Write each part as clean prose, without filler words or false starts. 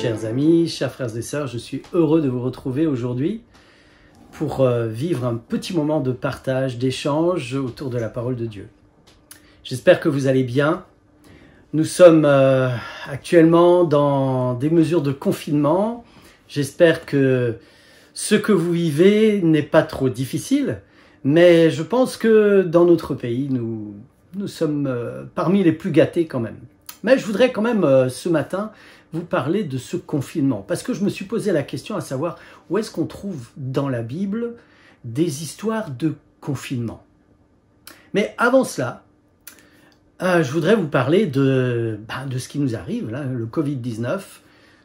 Chers amis, chers frères et sœurs, je suis heureux de vous retrouver aujourd'hui pour vivre un petit moment de partage, d'échange autour de la parole de Dieu. J'espère que vous allez bien. Nous sommes actuellement dans des mesures de confinement. J'espère que ce que vous vivez n'est pas trop difficile, mais je pense que dans notre pays, nous sommes parmi les plus gâtés quand même. Mais je voudrais quand même ce matin vous parler de ce confinement, parce que je me suis posé la question à savoir où est-ce qu'on trouve dans la Bible des histoires de confinement. Mais avant cela, je voudrais vous parler de ce qui nous arrive, là, le Covid-19,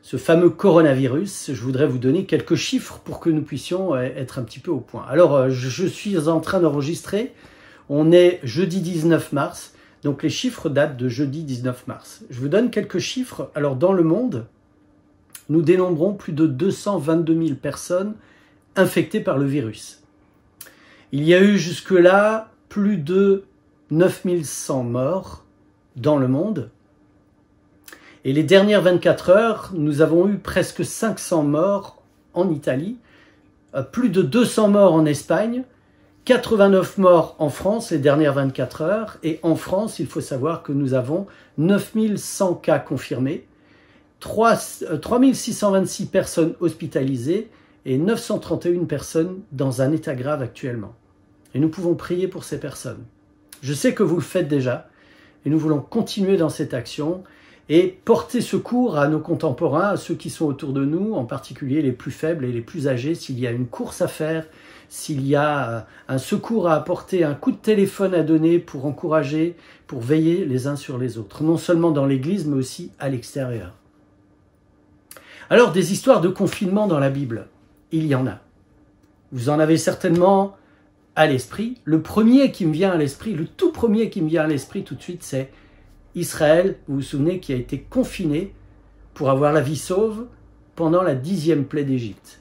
ce fameux coronavirus. Je voudrais vous donner quelques chiffres pour que nous puissions être un petit peu au point. Alors, je suis en train d'enregistrer, on est jeudi 19 mars, donc les chiffres datent de jeudi 19 mars. Je vous donne quelques chiffres. Alors dans le monde, nous dénombrons plus de 222 000 personnes infectées par le virus. Il y a eu jusque-là plus de 9 100 morts dans le monde. Et les dernières 24 heures, nous avons eu presque 500 morts en Italie, plus de 200 morts en Espagne, 89 morts en France les dernières 24 heures. Et en France, il faut savoir que nous avons 9 100 cas confirmés, 3 626 personnes hospitalisées et 931 personnes dans un état grave actuellement. Et nous pouvons prier pour ces personnes. Je sais que vous le faites déjà et nous voulons continuer dans cette action et porter secours à nos contemporains, à ceux qui sont autour de nous, en particulier les plus faibles et les plus âgés, s'il y a une course à faire, s'il y a un secours à apporter, un coup de téléphone à donner pour encourager, pour veiller les uns sur les autres, non seulement dans l'église, mais aussi à l'extérieur. Alors, des histoires de confinement dans la Bible, il y en a. Vous en avez certainement à l'esprit. Le premier qui me vient à l'esprit, le tout premier qui me vient à l'esprit tout de suite, c'est Israël, vous vous souvenez, qui a été confiné pour avoir la vie sauve pendant la 10e plaie d'Égypte.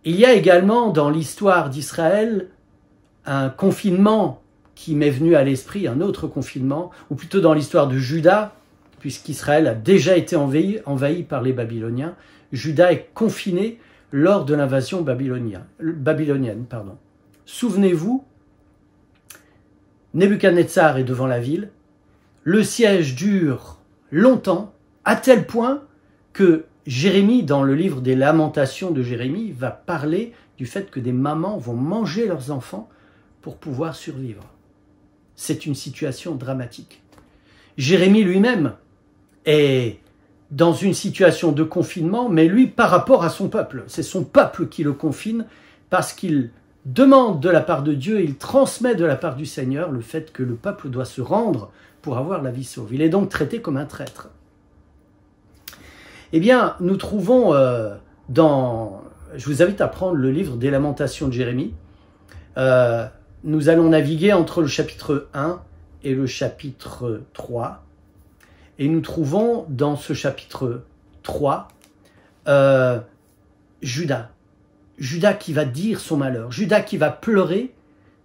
Il y a également dans l'histoire d'Israël un confinement qui m'est venu à l'esprit, un autre confinement, ou plutôt dans l'histoire de Juda, puisqu'Israël a déjà été envahi par les Babyloniens. Juda est confiné lors de l'invasion babylonienne. Souvenez-vous, Nebuchadnezzar est devant la ville, le siège dure longtemps, à tel point que Jérémie, dans le livre des Lamentations de Jérémie, va parler du fait que des mamans vont manger leurs enfants pour pouvoir survivre. C'est une situation dramatique. Jérémie lui-même est dans une situation de confinement, mais lui par rapport à son peuple. C'est son peuple qui le confine parce qu'il demande de la part de Dieu, il transmet de la part du Seigneur le fait que le peuple doit se rendre pour avoir la vie sauve. Il est donc traité comme un traître. Eh bien, nous trouvons je vous invite à prendre le livre des Lamentations de Jérémie. Nous allons naviguer entre le chapitre 1 et le chapitre 3. Et nous trouvons dans ce chapitre 3 Juda. Juda qui va dire son malheur. Juda qui va pleurer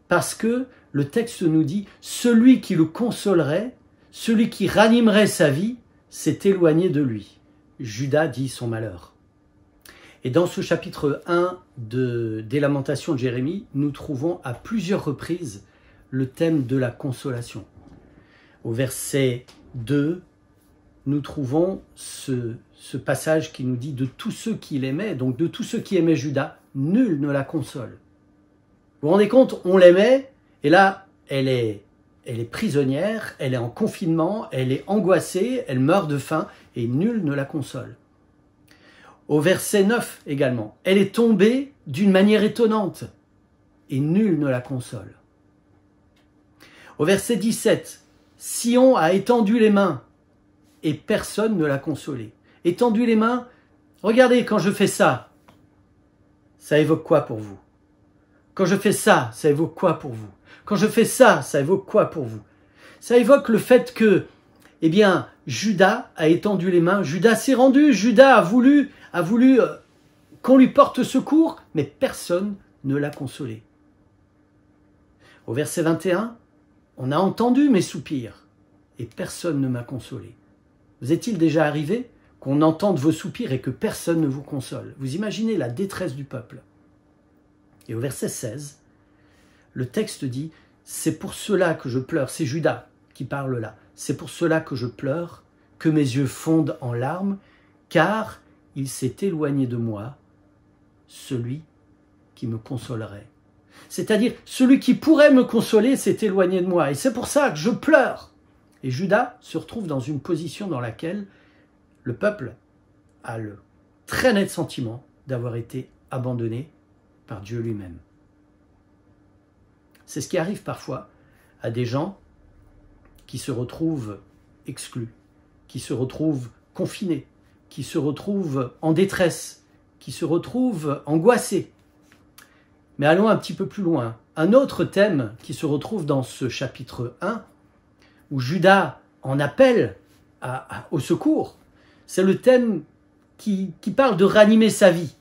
parce que le texte nous dit « Celui qui le consolerait, celui qui ranimerait sa vie, s'est éloigné de lui. » Juda dit son malheur. Et dans ce chapitre 1 des Lamentations de Jérémie, nous trouvons à plusieurs reprises le thème de la consolation. Au verset 2, nous trouvons ce passage qui nous dit « De tous ceux qui l'aimaient », donc de tous ceux qui aimaient Juda, nul ne la console. Vous vous rendez compte, on l'aimait, et là, elle est prisonnière, elle est en confinement, elle est angoissée, elle meurt de faim, et nul ne la console. Au verset 9 également, elle est tombée d'une manière étonnante, et nul ne la console. Au verset 17, Sion a étendu les mains, et personne ne l'a consolée. Étendu les mains, regardez, quand je fais ça, ça évoque quoi pour vous? Quand je fais ça, ça évoque quoi pour vous? Quand je fais ça, ça évoque quoi pour vous? Ça évoque le fait que, eh bien, Juda a étendu les mains, Juda s'est rendu, Juda a voulu qu'on lui porte secours, mais personne ne l'a consolé. Au verset 21, on a entendu mes soupirs, et personne ne m'a consolé. Vous est-il déjà arrivé qu'on entende vos soupirs et que personne ne vous console. Vous imaginez la détresse du peuple. Et au verset 16, le texte dit « C'est pour cela que je pleure ». C'est Judas qui parle là. « C'est pour cela que je pleure, que mes yeux fondent en larmes, car il s'est éloigné de moi, celui qui me consolerait. » C'est-à-dire, celui qui pourrait me consoler s'est éloigné de moi. Et c'est pour ça que je pleure. Et Judas se retrouve dans une position dans laquelle le peuple a le très net sentiment d'avoir été abandonné par Dieu lui-même. C'est ce qui arrive parfois à des gens qui se retrouvent exclus, qui se retrouvent confinés, qui se retrouvent en détresse, qui se retrouvent angoissés. Mais allons un petit peu plus loin. Un autre thème qui se retrouve dans ce chapitre 1, où Judas en appelle au secours, c'est le thème qui parle de ranimer sa vie.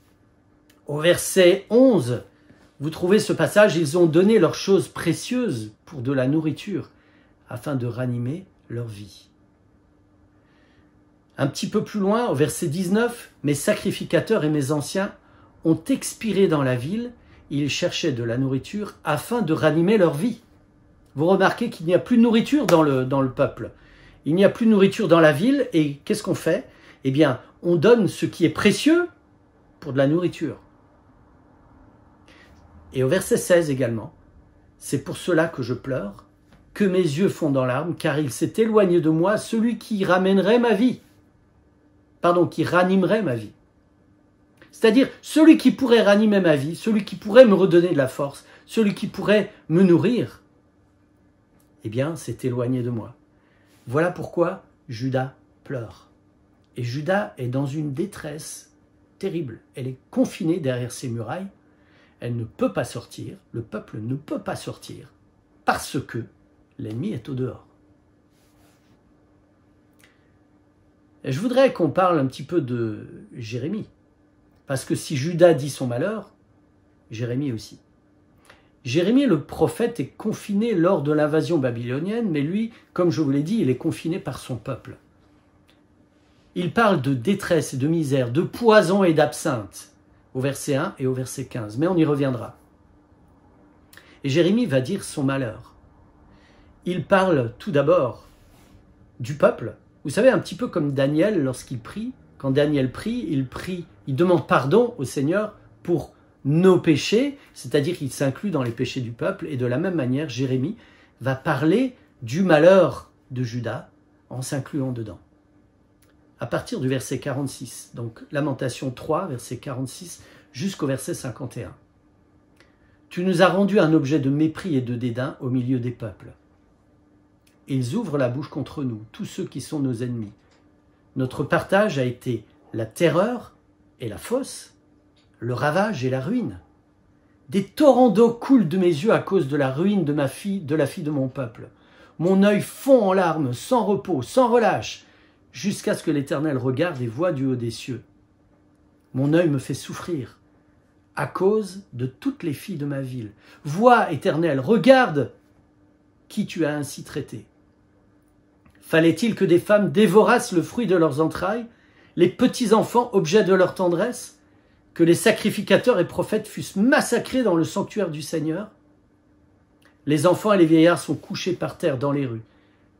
Au verset 11, vous trouvez ce passage, ils ont donné leurs choses précieuses pour de la nourriture, afin de ranimer leur vie. Un petit peu plus loin, au verset 19, mes sacrificateurs et mes anciens ont expiré dans la ville, ils cherchaient de la nourriture afin de ranimer leur vie. Vous remarquez qu'il n'y a plus de nourriture dans le peuple. Il n'y a plus de nourriture dans la ville, et qu'est-ce qu'on fait? Eh bien, on donne ce qui est précieux pour de la nourriture. Et au verset 16 également, c'est pour cela que je pleure, que mes yeux fondent en larmes, car il s'est éloigné de moi celui qui ramènerait ma vie. Qui ranimerait ma vie. C'est-à-dire, celui qui pourrait ranimer ma vie, celui qui pourrait me redonner de la force, celui qui pourrait me nourrir, eh bien, s'est éloigné de moi. Voilà pourquoi Judas pleure. Et Judas est dans une détresse terrible. Elle est confinée derrière ses murailles. Elle ne peut pas sortir. Le peuple ne peut pas sortir parce que l'ennemi est au dehors. Et je voudrais qu'on parle un petit peu de Jérémie. Parce que si Judas dit son malheur, Jérémie aussi. Jérémie, le prophète, est confiné lors de l'invasion babylonienne, mais lui, comme je vous l'ai dit, il est confiné par son peuple. Il parle de détresse et de misère, de poison et d'absinthe, au verset 1 et au verset 15, mais on y reviendra. Et Jérémie va dire son malheur. Il parle tout d'abord du peuple. Vous savez, un petit peu comme Daniel lorsqu'il prie. Quand Daniel prie, il demande pardon au Seigneur pour nos péchés, c'est-à-dire qu'il s'inclut dans les péchés du peuple. Et de la même manière, Jérémie va parler du malheur de Judas en s'incluant dedans. À partir du verset 46, donc Lamentation 3, verset 46, jusqu'au verset 51. Tu nous as rendu un objet de mépris et de dédain au milieu des peuples. Ils ouvrent la bouche contre nous, tous ceux qui sont nos ennemis. Notre partage a été la terreur et la fosse, le ravage et la ruine. Des torrents d'eau coulent de mes yeux à cause de la ruine de ma fille, de la fille de mon peuple. Mon œil fond en larmes, sans repos, sans relâche, jusqu'à ce que l'Éternel regarde et voie du haut des cieux. Mon œil me fait souffrir à cause de toutes les filles de ma ville. Vois, Éternel, regarde qui tu as ainsi traité. Fallait-il que des femmes dévorassent le fruit de leurs entrailles, les petits-enfants, objets de leur tendresse, que les sacrificateurs et prophètes fussent massacrés dans le sanctuaire du Seigneur? Les enfants et les vieillards sont couchés par terre dans les rues.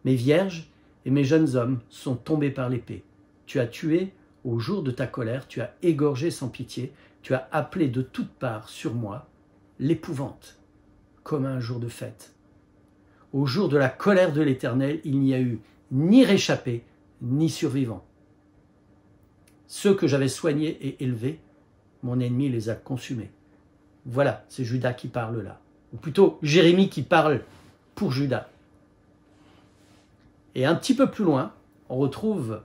Mes vierges et mes jeunes hommes sont tombés par l'épée. Tu as tué au jour de ta colère, tu as égorgé sans pitié, tu as appelé de toutes parts sur moi l'épouvante, comme un jour de fête. Au jour de la colère de l'Éternel, il n'y a eu ni réchappé, ni survivant. Ceux que j'avais soignés et élevés, mon ennemi les a consumés. Voilà, c'est Judas qui parle là. Ou plutôt Jérémie qui parle pour Judas. Et un petit peu plus loin, on retrouve,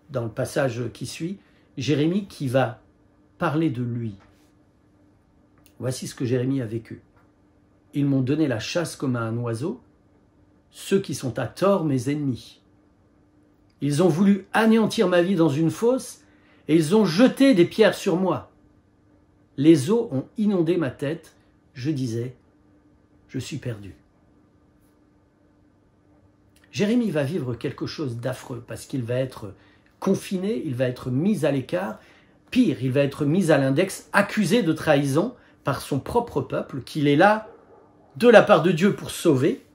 dans le passage qui suit, Jérémie qui va parler de lui. Voici ce que Jérémie a vécu. Ils m'ont donné la chasse comme à un oiseau, ceux qui sont à tort mes ennemis. Ils ont voulu anéantir ma vie dans une fosse et ils ont jeté des pierres sur moi. Les eaux ont inondé ma tête. Je disais, je suis perdu. Jérémie va vivre quelque chose d'affreux parce qu'il va être confiné, il va être mis à l'écart. Pire, il va être mis à l'index, accusé de trahison par son propre peuple, qu'il est là de la part de Dieu pour sauver.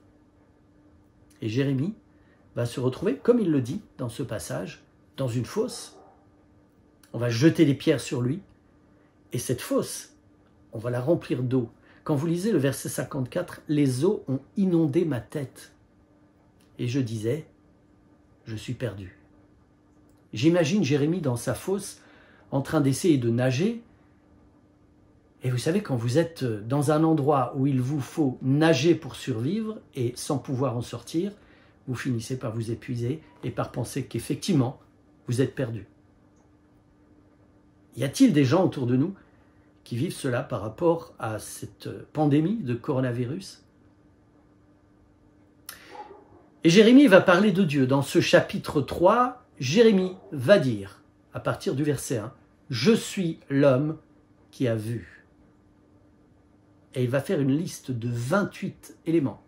Et Jérémie va se retrouver, comme il le dit dans ce passage, dans une fosse. On va jeter des pierres sur lui, et cette fosse, on va la remplir d'eau. Quand vous lisez le verset 54, les eaux ont inondé ma tête. Et je disais, je suis perdu. J'imagine Jérémie dans sa fosse, en train d'essayer de nager. Et vous savez, quand vous êtes dans un endroit où il vous faut nager pour survivre et sans pouvoir en sortir, vous finissez par vous épuiser et par penser qu'effectivement, vous êtes perdu. Y a-t-il des gens autour de nous qui vivent cela par rapport à cette pandémie de coronavirus? Et Jérémie va parler de Dieu. Dans ce chapitre 3, Jérémie va dire, à partir du verset 1, « Je suis l'homme qui a vu ». Et il va faire une liste de 28 éléments.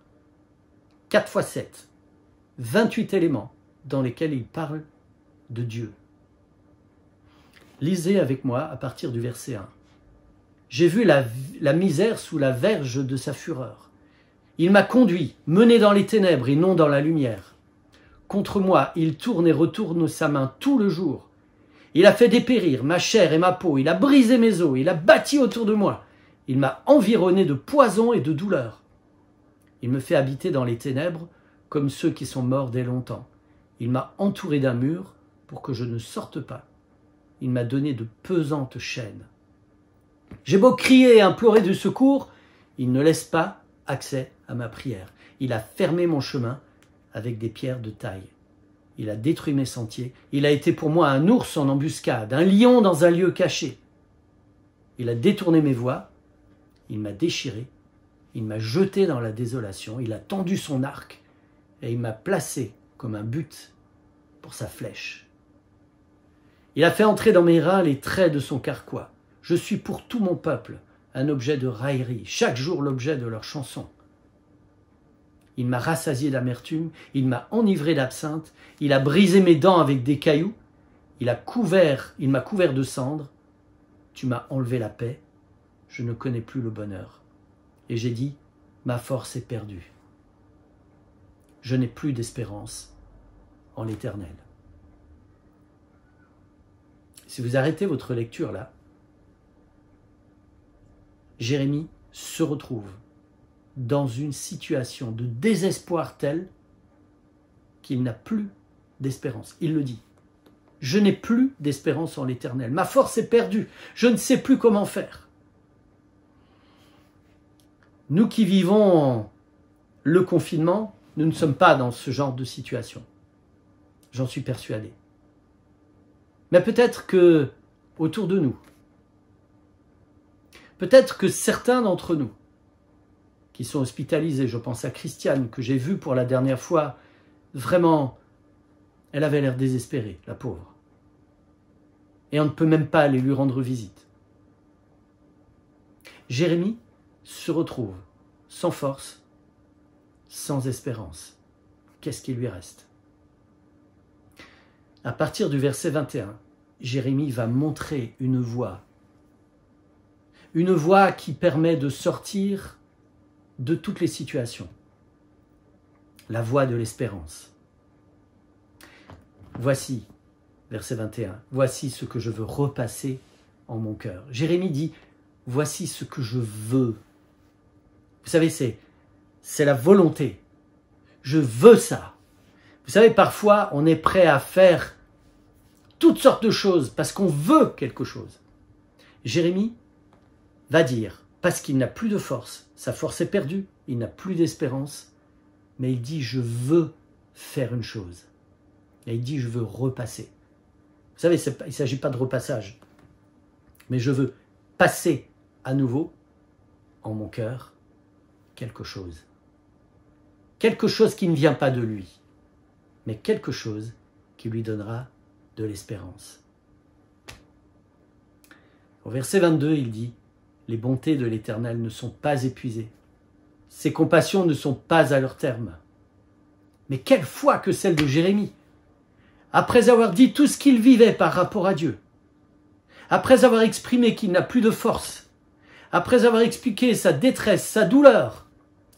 4 fois 7. 28 éléments dans lesquels il parle de Dieu. Lisez avec moi à partir du verset 1. « J'ai vu la misère sous la verge de sa fureur. Il m'a conduit, mené dans les ténèbres et non dans la lumière. Contre moi, il tourne et retourne sa main tout le jour. Il a fait dépérir ma chair et ma peau, il a brisé mes os, il a bâti autour de moi. Il m'a environné de poison et de douleur. Il me fait habiter dans les ténèbres comme ceux qui sont morts dès longtemps. Il m'a entouré d'un mur pour que je ne sorte pas. Il m'a donné de pesantes chaînes. J'ai beau crier et implorer du secours, il ne laisse pas accès à ma prière. Il a fermé mon chemin avec des pierres de taille. Il a détruit mes sentiers. Il a été pour moi un ours en embuscade, un lion dans un lieu caché. Il a détourné mes voies. Il m'a déchiré. Il m'a jeté dans la désolation. Il a tendu son arc et il m'a placé comme un but pour sa flèche. Il a fait entrer dans mes reins les traits de son carquois. Je suis pour tout mon peuple un objet de raillerie, chaque jour l'objet de leurs chansons. Il m'a rassasié d'amertume, il m'a enivré d'absinthe, il a brisé mes dents avec des cailloux, il m'a couvert de cendres, tu m'as enlevé la paix, je ne connais plus le bonheur. Et j'ai dit, ma force est perdue. Je n'ai plus d'espérance en l'Éternel. Si vous arrêtez votre lecture là, Jérémie se retrouve dans une situation de désespoir tel qu'il n'a plus d'espérance. Il le dit. Je n'ai plus d'espérance en l'Éternel. Ma force est perdue. Je ne sais plus comment faire. Nous qui vivons le confinement, nous ne sommes pas dans ce genre de situation. J'en suis persuadé. Mais peut-être que autour de nous, peut-être que certains d'entre nous qui sont hospitalisés, je pense à Christiane, que j'ai vue pour la dernière fois, vraiment, elle avait l'air désespérée, la pauvre. Et on ne peut même pas aller lui rendre visite. Jérémie se retrouve sans force, sans espérance. Qu'est-ce qui lui reste? À partir du verset 21, Jérémie va montrer une voie qui permet de sortir de toutes les situations. La voie de l'espérance. Voici, verset 21, voici ce que je veux repasser en mon cœur. Jérémie dit, voici ce que je veux. Vous savez, c'est la volonté. Je veux ça. Vous savez, parfois, on est prêt à faire toutes sortes de choses parce qu'on veut quelque chose. Jérémie va dire, parce qu'il n'a plus de force, sa force est perdue, il n'a plus d'espérance, mais il dit, je veux faire une chose. Et il dit, je veux repasser. Vous savez, il ne s'agit pas de repassage, mais je veux passer à nouveau en mon cœur quelque chose. Quelque chose qui ne vient pas de lui, mais quelque chose qui lui donnera de l'espérance. Au verset 22, il dit, les bontés de l'Éternel ne sont pas épuisées. Ses compassions ne sont pas à leur terme. Mais quelle foi que celle de Jérémie! après avoir dit tout ce qu'il vivait par rapport à Dieu, après avoir exprimé qu'il n'a plus de force, après avoir expliqué sa détresse, sa douleur,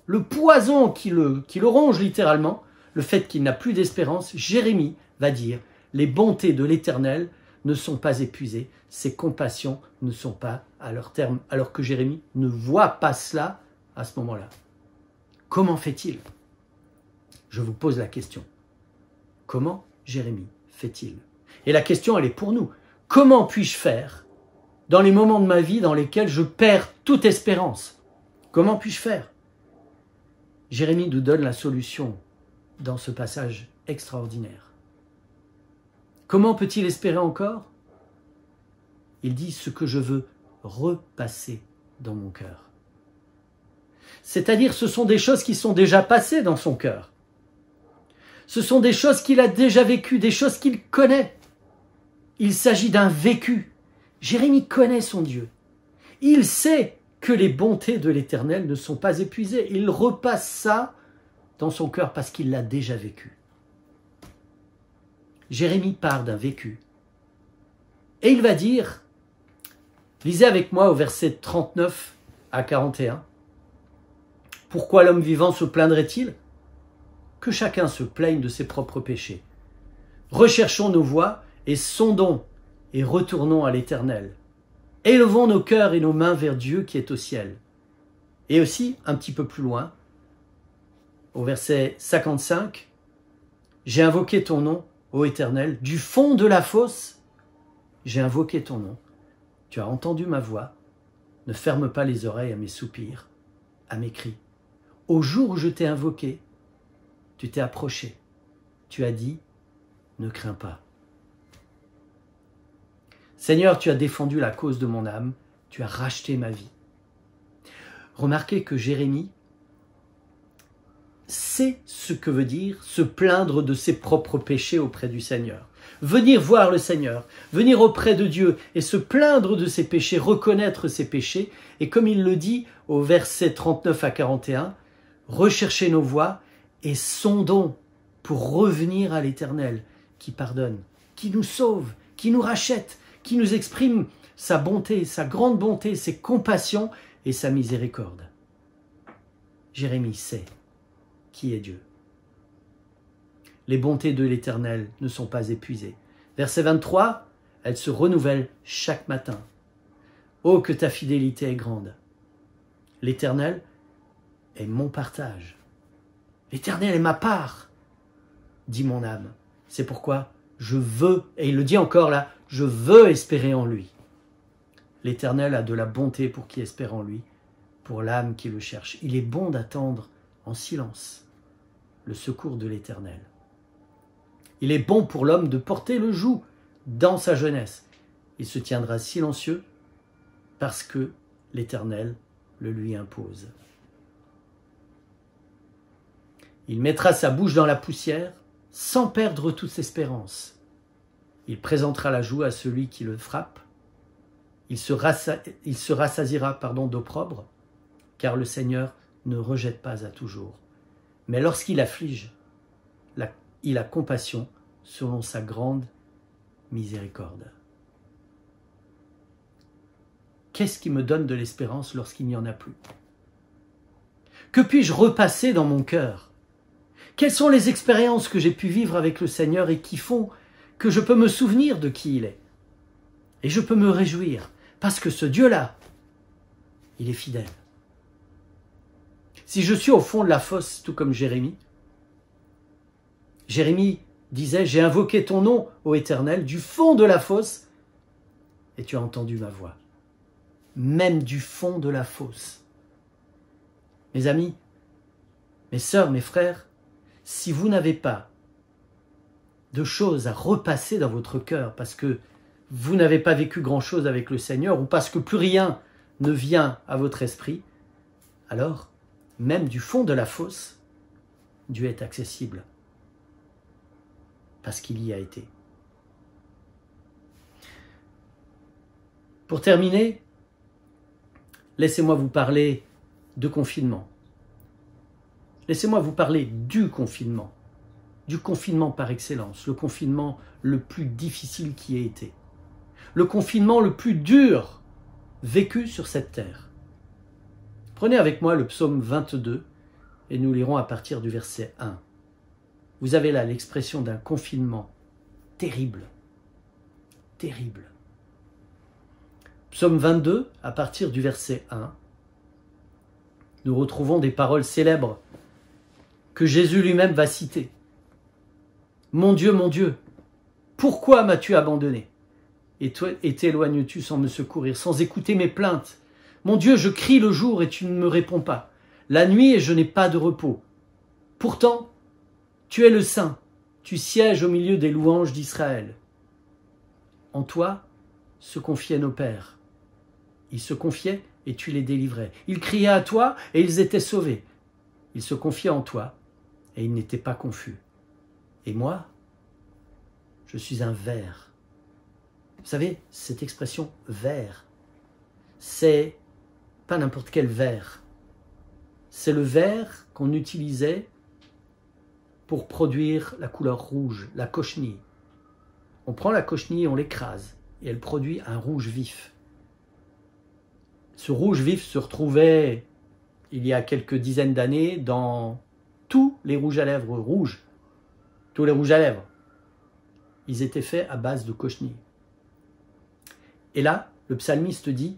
le poison qui le ronge littéralement, le fait qu'il n'a plus d'espérance, Jérémie va dire « Les bontés de l'Éternel ne sont pas épuisées, ses compassions ne sont pas à leur terme », alors que Jérémie ne voit pas cela à ce moment-là. Comment fait-il? Je vous pose la question. Comment Jérémie fait-il? Et la question, elle est pour nous. Comment puis-je faire dans les moments de ma vie dans lesquels je perds toute espérance? Comment puis-je faire? Jérémie nous donne la solution dans ce passage extraordinaire. Comment peut-il espérer encore? Il dit ce que je veux repasser dans mon cœur. C'est-à-dire, ce sont des choses qui sont déjà passées dans son cœur. Ce sont des choses qu'il a déjà vécues, des choses qu'il connaît. Il s'agit d'un vécu. Jérémie connaît son Dieu. Il sait que les bontés de l'Éternel ne sont pas épuisées. Il repasse ça dans son cœur parce qu'il l'a déjà vécu. Jérémie part d'un vécu. Et il va dire, lisez avec moi au verset 39 à 41, « Pourquoi l'homme vivant se plaindrait-il? Que chacun se plaigne de ses propres péchés. Recherchons nos voies et sondons et retournons à l'Éternel. Élevons nos cœurs et nos mains vers Dieu qui est au ciel. » Et aussi, un petit peu plus loin, au verset 55, « J'ai invoqué ton nom, ô Éternel, du fond de la fosse, j'ai invoqué ton nom. Tu as entendu ma voix, ne ferme pas les oreilles à mes soupirs, à mes cris. Au jour où je t'ai invoqué, tu t'es approché. Tu as dit, ne crains pas. Seigneur, tu as défendu la cause de mon âme, tu as racheté ma vie. » Remarquez que Jérémie sait ce que veut dire se plaindre de ses propres péchés auprès du Seigneur. Venir voir le Seigneur, venir auprès de Dieu et se plaindre de ses péchés, reconnaître ses péchés. Et comme il le dit au verset 39 à 41, « Recherchez nos voies et sondons pour revenir à l'Éternel qui pardonne, qui nous sauve, qui nous rachète, qui nous exprime sa bonté, sa grande bonté, ses compassions et sa miséricorde. » Jérémie sait qui est Dieu. Les bontés de l'Éternel ne sont pas épuisées. Verset 23, elles se renouvellent chaque matin. Oh, que ta fidélité est grande. L'Éternel est mon partage. L'Éternel est ma part, dit mon âme. C'est pourquoi je veux, et il le dit encore là, je veux espérer en lui. L'Éternel a de la bonté pour qui espère en lui, pour l'âme qui le cherche. Il est bon d'attendre en silence le secours de l'Éternel. Il est bon pour l'homme de porter le joug dans sa jeunesse. Il se tiendra silencieux parce que l'Éternel le lui impose. Il mettra sa bouche dans la poussière sans perdre toute espérance. Il présentera la joue à celui qui le frappe. Il se rassasiera d'opprobre, car le Seigneur ne rejette pas à toujours. Mais lorsqu'il afflige, il a compassion selon sa grande miséricorde. Qu'est-ce qui me donne de l'espérance lorsqu'il n'y en a plus? Que puis-je repasser dans mon cœur? Quelles sont les expériences que j'ai pu vivre avec le Seigneur et qui font que je peux me souvenir de qui il est? Et je peux me réjouir, parce que ce Dieu-là, il est fidèle. Si je suis au fond de la fosse, tout comme Jérémie disait, j'ai invoqué ton nom, ô Éternel, du fond de la fosse, et tu as entendu ma voix. Même du fond de la fosse. Mes amis, mes sœurs, mes frères, si vous n'avez pas de choses à repasser dans votre cœur, parce que vous n'avez pas vécu grand-chose avec le Seigneur, ou parce que plus rien ne vient à votre esprit, alors, même du fond de la fosse, Dieu est accessible. Parce qu'il y a été. Pour terminer, laissez-moi vous parler de confinement. Laissez-moi vous parler du confinement. du confinement par excellence, le confinement le plus difficile qui ait été, le confinement le plus dur vécu sur cette terre. Prenez avec moi le psaume 22 et nous lirons à partir du verset 1. Vous avez là l'expression d'un confinement terrible, terrible. Psaume 22, à partir du verset 1, nous retrouvons des paroles célèbres que Jésus lui-même va citer. Mon Dieu, pourquoi m'as-tu abandonné? Et t'éloignes-tu sans me secourir, sans écouter mes plaintes? Mon Dieu, je crie le jour et tu ne me réponds pas. La nuit et je n'ai pas de repos. Pourtant, tu es le Saint, tu sièges au milieu des louanges d'Israël. En toi se confiaient nos pères. Ils se confiaient et tu les délivrais. Ils criaient à toi et ils étaient sauvés. Ils se confiaient en toi et ils n'étaient pas confus. Et moi, je suis un ver. Vous savez, cette expression ver, c'est pas n'importe quel ver. C'est le ver qu'on utilisait pour produire la couleur rouge, la cochenille. On prend la cochenille, on l'écrase et elle produit un rouge vif. Ce rouge vif se retrouvait il y a quelques dizaines d'années dans tous les rouges à lèvres rouges. Tous les rouges à lèvres. Ils étaient faits à base de cochenille. Et là, le psalmiste dit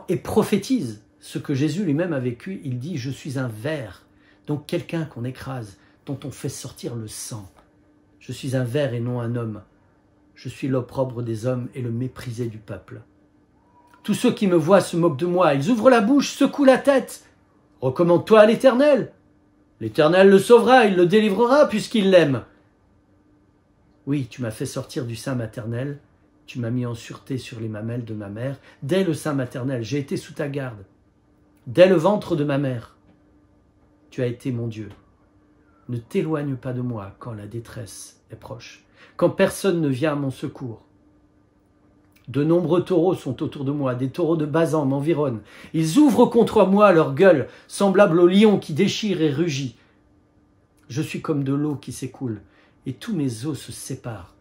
et prophétise ce que Jésus lui-même a vécu. Il dit « Je suis un ver », donc quelqu'un qu'on écrase, dont on fait sortir le sang. Je suis un ver et non un homme. Je suis l'opprobre des hommes et le méprisé du peuple. Tous ceux qui me voient se moquent de moi. Ils ouvrent la bouche, secouent la tête. Recommande-toi à l'Éternel. L'Éternel le sauvera, il le délivrera puisqu'il l'aime. Oui, tu m'as fait sortir du sein maternel. Tu m'as mis en sûreté sur les mamelles de ma mère. Dès le sein maternel, j'ai été sous ta garde. Dès le ventre de ma mère, tu as été mon Dieu. Ne t'éloigne pas de moi quand la détresse est proche, quand personne ne vient à mon secours. De nombreux taureaux sont autour de moi, des taureaux de Basan m'environnent. Ils ouvrent contre moi leur gueule, semblable au lion qui déchire et rugit. Je suis comme de l'eau qui s'écoule, et tous mes os se séparent.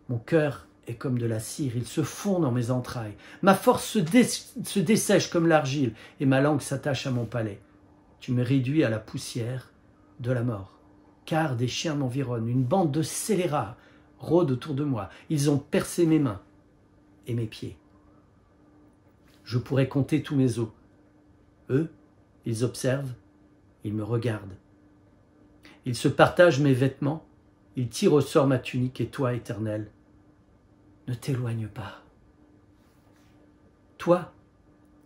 Mon cœur est comme de la cire, il se fond dans mes entrailles. Ma force se dessèche comme l'argile, et ma langue s'attache à mon palais. Tu me réduis à la poussière de la mort. Car des chiens m'environnent, une bande de scélérats rôde autour de moi. Ils ont percé mes mains et mes pieds. Je pourrais compter tous mes os. Eux, ils observent, ils me regardent. Ils se partagent mes vêtements, ils tirent au sort ma tunique, et toi, Éternel, ne t'éloigne pas. Toi,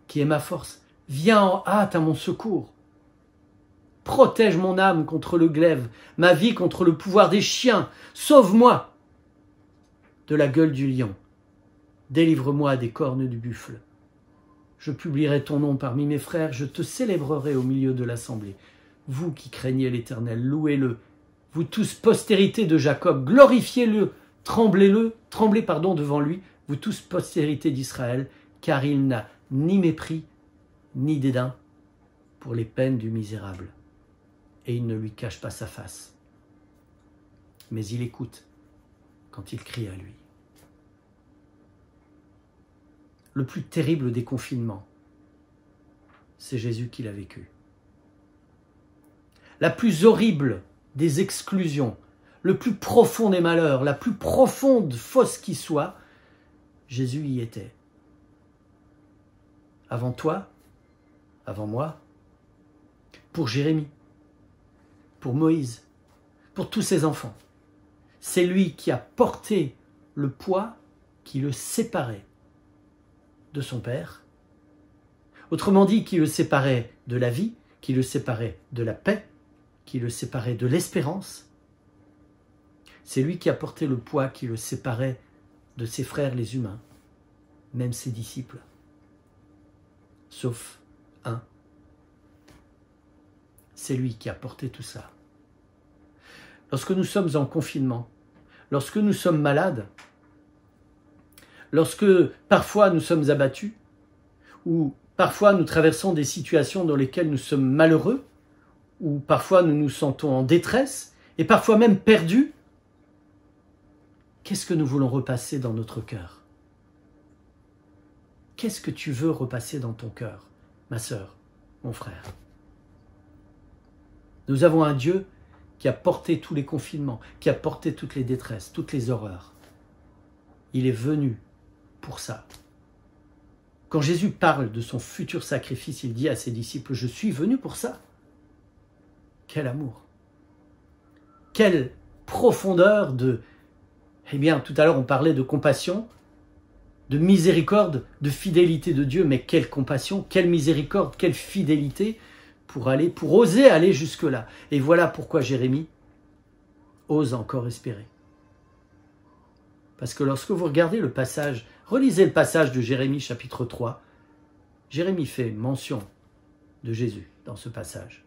qui es ma force, viens en hâte à mon secours. Protège mon âme contre le glaive, ma vie contre le pouvoir des chiens. Sauve-moi de la gueule du lion. Délivre-moi des cornes du buffle. Je publierai ton nom parmi mes frères, je te célébrerai au milieu de l'assemblée. Vous qui craignez l'Éternel, louez-le. Vous tous, postérité de Jacob, glorifiez-le, tremblez devant lui, vous tous, postérité d'Israël, car il n'a ni mépris, ni dédain pour les peines du misérable. Et il ne lui cache pas sa face. Mais il écoute quand il crie à lui. Le plus terrible des confinements, c'est Jésus qui l'a vécu. La plus horrible des exclusions, le plus profond des malheurs, la plus profonde fosse qui soit, Jésus y était. Avant toi, avant moi, pour Jérémie, pour Moïse, pour tous ses enfants. C'est lui qui a porté le poids qui le séparait de son Père. Autrement dit, qui le séparait de la vie, qui le séparait de la paix, qui le séparait de l'espérance. C'est lui qui a porté le poids qui le séparait de ses frères les humains, même ses disciples. Sauf un. C'est lui qui a porté tout ça. Lorsque nous sommes en confinement, lorsque nous sommes malades, lorsque parfois nous sommes abattus, ou parfois nous traversons des situations dans lesquelles nous sommes malheureux, ou parfois nous nous sentons en détresse, et parfois même perdus, qu'est-ce que nous voulons repasser dans notre cœur? Qu'est-ce que tu veux repasser dans ton cœur, ma sœur, mon frère? Nous avons un Dieu qui a porté tous les confinements, qui a porté toutes les détresses, toutes les horreurs. Il est venu pour ça. Quand Jésus parle de son futur sacrifice, il dit à ses disciples, « Je suis venu pour ça. » Quel amour! Quelle profondeur de... Eh bien, tout à l'heure, on parlait de compassion, de miséricorde, de fidélité de Dieu, mais quelle compassion, quelle miséricorde, quelle fidélité pour oser aller jusque-là. Et voilà pourquoi Jérémie ose encore espérer. Parce que lorsque vous regardez le passage, relisez le passage de Jérémie chapitre 3, Jérémie fait mention de Jésus dans ce passage.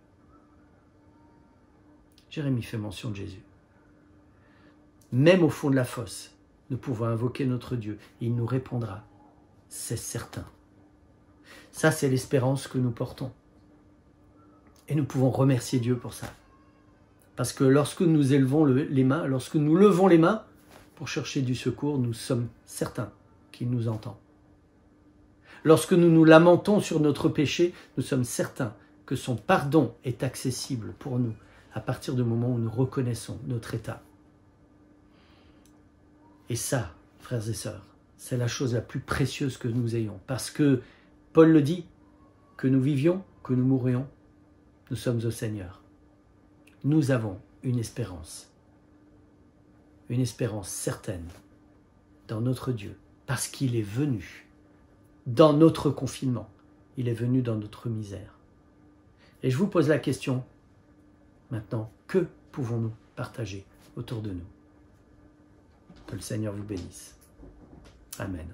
Jérémie fait mention de Jésus. Même au fond de la fosse, nous pouvons invoquer notre Dieu. Il nous répondra. C'est certain. Ça, c'est l'espérance que nous portons. Et nous pouvons remercier Dieu pour ça. Parce que lorsque nous élevons les mains, lorsque nous levons les mains pour chercher du secours, nous sommes certains qu'il nous entend. Lorsque nous nous lamentons sur notre péché, nous sommes certains que son pardon est accessible pour nous à partir du moment où nous reconnaissons notre état. Et ça, frères et sœurs, c'est la chose la plus précieuse que nous ayons. Parce que Paul le dit, que nous vivions, que nous mourions, nous sommes au Seigneur. Nous avons une espérance certaine dans notre Dieu, parce qu'il est venu dans notre confinement, il est venu dans notre misère. Et je vous pose la question, maintenant, que pouvons-nous partager autour de nous? Que le Seigneur vous bénisse. Amen.